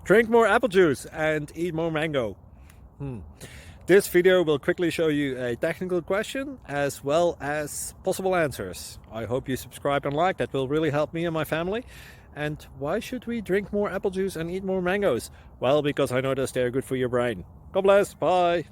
Drink more apple juice and eat more mango. This video will quickly show you a technical question as well as possible answers. I hope you subscribe and like, that will really help me and my family. And why should we drink more apple juice and eat more mangoes? Well, because I noticed they're good for your brain. God bless, bye!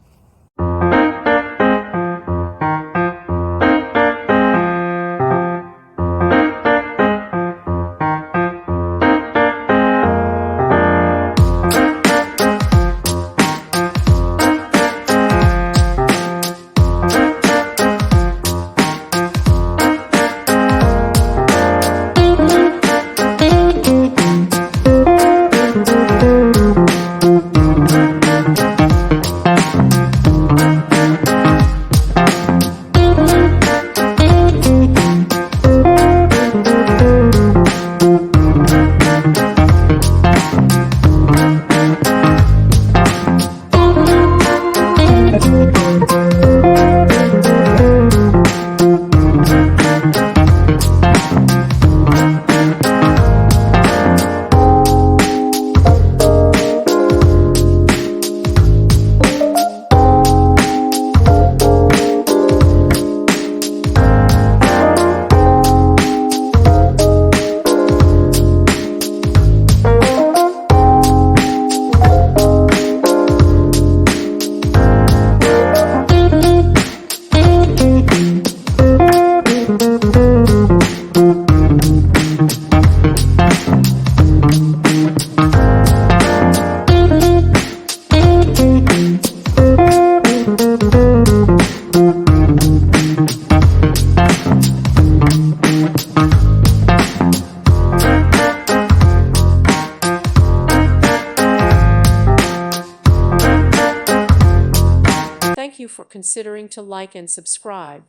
Thank you for considering to like and subscribe.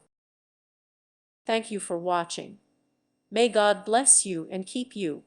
Thank you for watching. May God bless you and keep you.